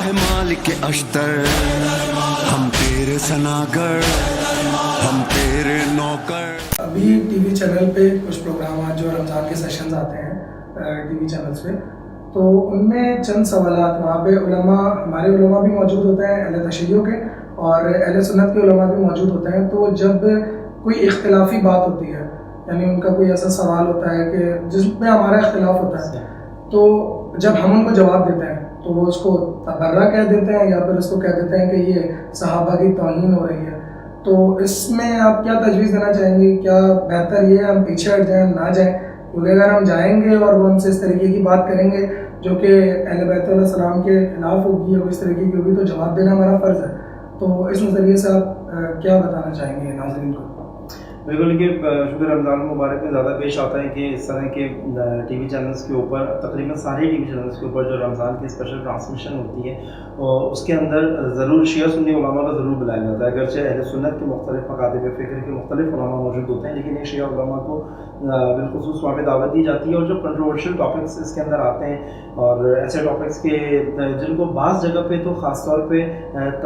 है मालिक अश्तर, हम तेरे सनागर, हम तेरे नौकर। अभी टीवी चैनल पे कुछ प्रोग्राम आज जो रमज़ान के सेशंस आते हैं टीवी चैनल्स पे, तो उनमें चंद सवालात वहाँ पे उलमा, हमारे उलमा भी मौजूद होते हैं अहले तशय्युअ के, और अहले सुन्नत के उलमा भी मौजूद होते हैं। तो जब कोई इख्तिलाफी बात होती है, यानी उनका कोई ऐसा सवाल होता है कि जिसमें हमारा इख्तिलाफ होता है, तो जब हम उनको जवाब देते हैं तो वो उसको तबर्रा कह देते हैं या फिर उसको कह देते हैं कि ये सहाबा की तौहीन हो रही है। तो इसमें आप क्या तजवीज़ देना चाहेंगे? क्या बेहतर ये है हम पीछे हट जाएं, ना जाएं? क्योंकि अगर हम जाएंगे और वो हमसे इस तरीके की बात करेंगे जो कि अहले बैत अलैहि सलाम के खिलाफ होगी या इस तरीके की होगी, तो जवाब देना हमारा फ़र्ज़ है। तो इस नज़रिए से आप क्या बताना चाहेंगे नाज़रीन को? बिल्कुल, देखिए शुक्र रमज़ान मुबारक में ज़्यादा पेश आता है कि इस तरह के टीवी चैनल्स के ऊपर, तकरीबन सारे टीवी चैनल्स के ऊपर जो रमज़ान की स्पेशल ट्रांसमिशन होती है और उसके अंदर ज़रूर शिया सुन्नी उलमा को ज़रूर बुलाया जाता है। अगरचे अहले सुन्नत के मुख्तलिफ मकातिब फ़िक्र के मुख्तलिफ उलमा मौजूद होते हैं, लेकिन एक शिया उलमा को बिलखुसूस वहाँ पे दावत दी जाती है। और जो कंट्रोवर्शियल टॉपिक्स इसके अंदर आते हैं और ऐसे टॉपिक्स के जिनको बाज़ जगह पे तो ख़ास तौर पे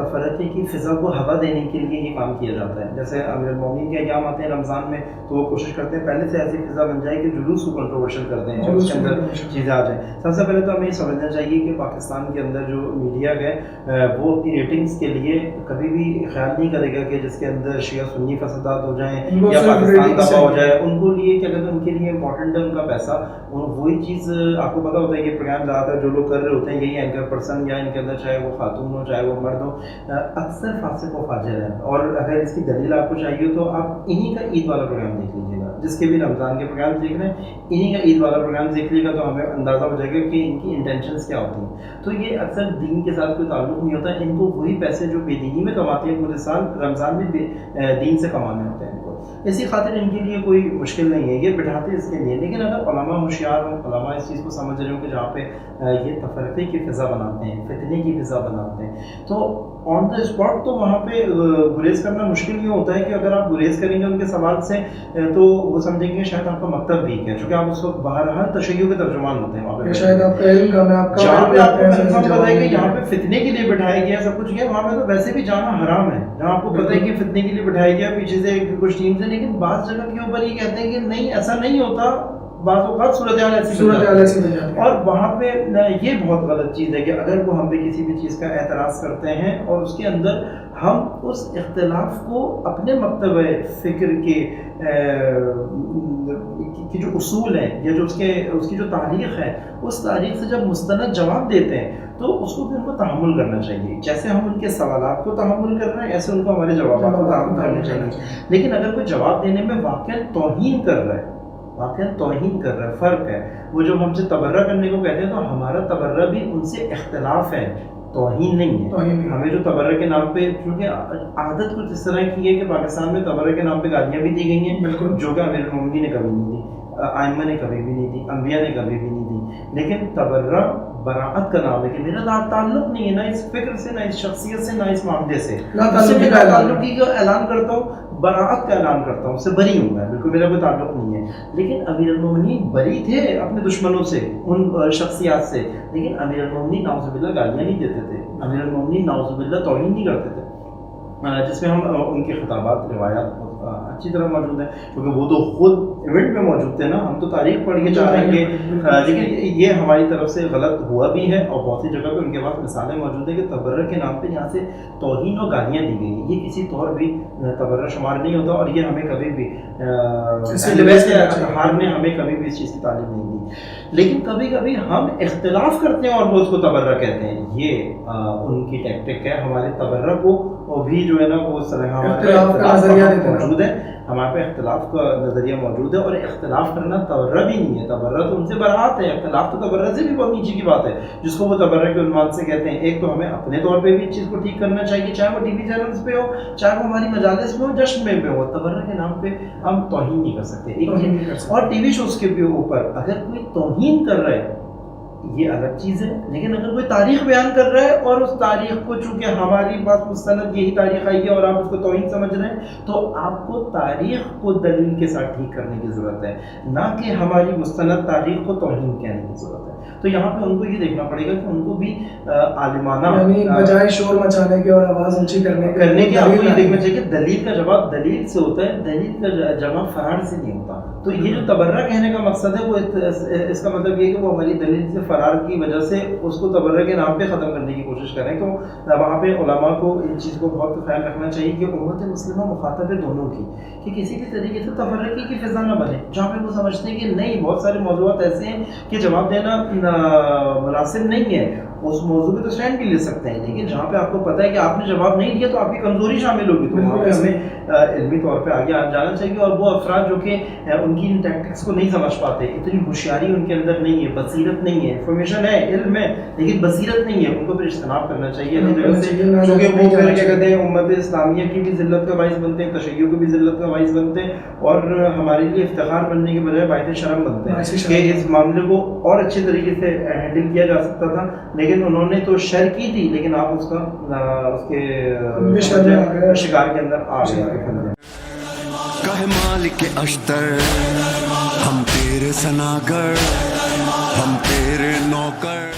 तफरक़े की फ़िज़ा को हवा देने के लिए ये काम किया जाता है। जैसे अमीरुल मोमिनीन के अय्याम आते हैं रमज़ान में, तो वो कोशिश करते हैं पहले से ऐसी फ़िज़ा बन जाए कि जुलूस को कंट्रोवर्शियल कर दें और उसके अंदर चीज़ें आ जाएँ। सबसे पहले तो हमें ये समझना चाहिए कि पाकिस्तान के अंदर जो मीडिया है वो अपनी रेटिंग्स के लिए कभी भी ख्याल नहीं करेगा कि जिसके अंदर शिया सुन्नी फसादात हो जाएँ या पाकिस्तान तबाह हो जाए। उनको लिए क्या कहते हैं, उनके लिए इंपॉर्टेंट है उनका पैसा। और वही चीज़ आपको पता होता है कि प्रोग्राम ज़्यादातर जो लोग कर रहे होते हैं यही एंकर पर्सन या इनके अंदर चाहे वो खातून हो चाहे वो मर्द हो, अक्सर फासिक व फाजिर है। और अगर इसकी दलील आपको चाहिए तो आप इन्हीं का ईद वाला प्रोग्राम देख लीजिएगा, जिसके भी रमज़ान के प्रोग्राम देख रहे हैं इन्हीं का ईद वाला प्रोग्राम देख लीजिएगा, तो हमें अंदाज़ा हो जाएगा कि इनकी इंटेंशंस क्या होती हैं। तो ये अक्सर दीन के साथ कोई ताल्लुक़ नहीं होता। इनको वही पैसे जो बेदीनी में कमाते हैं पूरे साल रमज़ान में दीन से कमाने होते हैं इनको, इसी खातिर इनके लिए कोई मुश्किल नहीं है, ये बिठाते इसके लिए। लेकिन अगर उलमा होशियार हो, उलमा इस चीज़ को समझ रहे हो कि जहाँ पे ये तफरक़े की फ़िज़ा बनाते हैं, फितने की फ़िज़ा बनाते हैं, तो ऑन द स्पॉट तो वहाँ पे गुरेज करना मुश्किल ये होता है कि अगर आप गुरेज करेंगे उनके सवाल से तो वो समझेंगे शायद आपका मकतब वीक है, क्योंकि आप उस वक्त बहरहाल तशय्युअ के तर्जुमान होते हैं वहाँ पे। शायद आपका इल्म कम है, आपका जहाँ पे आपको कंफर्म पता है कि यहाँ पे फितने के लिए बिठाया गया सब कुछ है, वहाँ पे तो वैसे भी जाना हराम है। जहाँ आपको पता है कि फितने के लिए बिठाया गया पीछे से कुछ टीम से, लेकिन बात जगह के ऊपर ये कहते हैं कि नहीं ऐसा नहीं होता, सूरत ऐसी और वहाँ पे ये बहुत गलत चीज़ है कि अगर वो हम पे किसी भी चीज़ का एतराज़ करते हैं और उसके अंदर हम उस इख्तिलाफ को अपने मकतब फ़िक्र के जो उसूल हैं या जो उसकी जो तारीख़ है, उस तारीख़ से जब मुस्तनद जवाब देते हैं तो उसको भी उनको तहम्मुल करना चाहिए। जैसे हम उनके सवालात को तहम्मुल कर रहे हैं ऐसे उनको हमारे जवाब को तहम्मुल करना चाहिए। लेकिन अगर कोई जवाब देने में वाक़ई तौहीन कर रहा है, फ़र्क है। वो जो हमसे तबर्रा करने को कहते हैं तो हमारा तबर्रा भी उनसे इख्तिलाफ है, तौहीन नहीं है। हमें जो तबर्रा के नाम पे, क्योंकि आदत कुछ इस तरह की है कि पाकिस्तान में तबर्रा के नाम पे गालियाँ भी दी गई हैं, जो कि अमीरुल मोमिनीन ने कभी नहीं दी, आइम्मा ने कभी भी नहीं दी, अंबिया ने कभी भी नहीं दी। लेकिन तबर्रा बराअत का नाम है कि मेरा ताल्लुक़ नहीं है ना इस फ़िक्र से, ना इस शख्सियत से, ना इस मामले से, ताल्लुक़ी का ऐलान करता हूँ, बराअत का ऐलान करता हूँ, उससे बरी हूँ मैं, बिल्कुल मेरा कोई ताल्लुक़ नहीं है। लेकिन अमीरुल मोमिनीन बरी थे अपने दुश्मनों से, उन शख्सियात से, लेकिन अमीरुल मोमिनीन नाउज़ुबिल्लाह गालियाँ नहीं देते थे, अमीरुल मोमिनीन नाउज़ुबिल्लाह तौहीन नहीं करते थे, जिसमें हम उनके खिताबात रिवायात अच्छी तरह मौजूद है, क्योंकि वो तो खुद इवेंट में मौजूद थे ना। हम तो तारीख पढ़ के चाहेंगे, लेकिन ये हमारी तरफ से गलत हुआ भी है और बहुत सी जगह पे उनके पास मिसालें मौजूद है कि तबर्रा के नाम पे यहाँ से तौहीन और गालियाँ दी गई हैं। ये किसी तौर भी तबर्रा शुमार नहीं होता और ये हमें कभी भी हार ने हमें कभी भी इस चीज़ की तालीम नहीं दी। लेकिन कभी कभी हम इख्तिलाफ करते हैं और वो उसको तबर्रा कहते हैं, ये उनकी टैक्टिक है। हमारे तबर्रा को और भी जो है ना वो मौजूद है, हमारे पे इख्तिलाफ का नज़रिया मौजूद है। और इख्तिलाफ करना तबर्रा भी नहीं है, तबर्रा तो उनसे बरात है, इख्तिलाफ तो तबर्रा से भी बहुत नीचे की बात है, जिसको वो तबर्रा के उन्वान से कहते हैं। एक तो हमें अपने तौर पे भी इस चीज़ को ठीक करना चाहिए, चाहे वो टीवी चैनल्स पे हो, चाहे वो हमारी मजालिस में हो, जश्न में पे हो, तबर्रा के नाम पे हम तौहीन नहीं कर सकते। और टीवी शोज़ के ऊपर अगर कोई तौहीन कर रहा है ये अलग चीज़ है, लेकिन अगर कोई तारीख बयान कर रहा है और उस तारीख को चूँकि हमारी पास मुस्तनद यही तारीख आई है और आप उसको तौहीन समझ रहे हैं, तो आपको तारीख को दलील के साथ ठीक करने की ज़रूरत है, ना कि हमारी मुस्तनद तारीख को तौहीन कहने की ज़रूरत है। तो تو یہاں پہ ان کو یہ دیکھنا پڑے گا کہ ان کو بھی عالمانہ یعنی بجائے شور مچانے کے اور آواز اونچی کرنے کے آپ کو یہ دیکھنا چاہیے کہ دلیل کا جواب دلیل سے ہوتا ہے، دلیل کا جواب فرار سے نہیں ہوتا. تو یہ جو تبرہ کہنے کا مقصد ہے وہ اس کا مطلب یہ کہ وہ ہماری دلیل سے فرار کی وجہ سے اس کو تبرہ کے نام پہ ختم کرنے کی کوشش کریں. تو وہاں پہ علماء کو ان چیز کو بہت خیال رکھنا چاہیے کہ امت مسلمہ مخاطب ہے دونوں کی، کہ کسی بھی طریقے سے تفرقے کی فضا نہ بنے جہاں پہ وہ سمجھتے ہیں کہ نہیں بہت سارے موضوعات ایسے ہیں کہ جواب دینا مناسب نہیں ہے، اس موضوع پہ تو اسٹینڈ بھی لے سکتے ہیں، لیکن جہاں پہ آپ کو پتہ ہے کہ آپ نے جواب نہیں دیا تو آپ کی کمزوری شامل ہوگی، تو وہاں پہ ہمیں علمی طور پہ آگے جانا چاہیے. اور وہ افراد جو کہ ان کی ان ٹیکٹکس کو نہیں سمجھ پاتے، اتنی ہوشیاری ان کے اندر نہیں ہے، بصیرت نہیں ہے، انفارمیشن ہے، علم ہے لیکن بصیرت نہیں ہے، ان کو پھر اجتناب کرنا چاہیے اپنی جگہ سے، کیونکہ وہ پھر کیا کہتے ہیں امت اسلامیہ کی بھی ذلت کا باعث بنتے ہیں، تشیع کی بھی ذلت کا باعث بنتے ہیں، اور ہمارے لیے افتخار بننے کے بجائے باعث شرم بنتے ہیں کہ اس معاملے کو اور اچھے طریقے سے ہینڈل کیا جا سکتا تھا، لیکن انہوں نے تو شر کی تھی لیکن آپ اس کا اس کے شکار کے اندر آ گئے. کہے مالک اشتر ہم تیرے سناگر ہم تیرے نوکر.